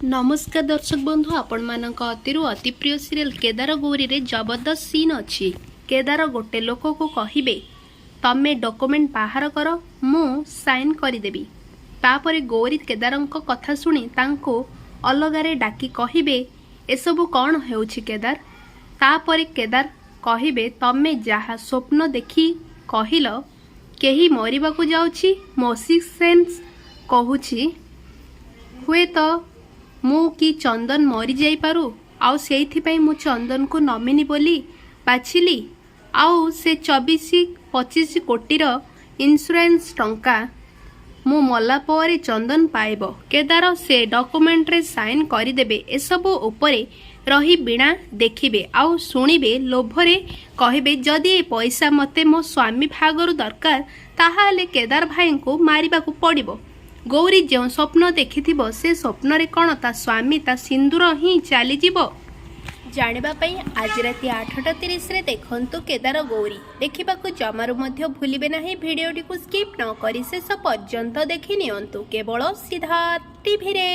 नमस्कार दर्शक बंधु आपण मानक अतिरु अति प्रिय सीरियल केदारगौरी रे जबरदस्त सीन अच्छी। केदार गोटे लोक को कहिबे तमे डॉक्यूमेंट बाहर कर मु साइन करदेवी। तापर गौरी केदारंक कथा शुणी तांको अलगारे डाकी कहिबे एसबु कौन हेउछि केदार। तापर केदार कहिबे तमे जहा स्वप्न देखी कहिल केही मरिबाकू जाउछि मो सिक्स सेंस कहूछि हुए तो मु कि चंदन मरी जाई पारू आउ सेइथिपई मु चंदन को नमिनी बोली बाछिली आउ से 24-25 कोटीर इंश्योरेंस टंका मु मला पर चंदन पाइब। केदार से डॉक्यूमेंट रे साइन करदेबे। एसबु उपरे रही बिना देखिबे आउ शुणिबे लोभरे कहिबे जदि ए पैसा मते मो स्वामी भागरु दरकार ताहाले केदार भाई को मारिबाकू पड़िबो। गौरी जो स्वप्न देखि से स्वप्न रे कौन ता स्वामी ता सिंदूर ही चली जीवो। जानिबा पई आज राति 8:30 रे देखंतु केदार गौरी। देखिबाकू जमारू मध्य भूलिबे नाही। भिडियोटी को स्किप न करी शेष पर्यंत देखि नियंतु केवल सिद्धार्थ टीवी रे।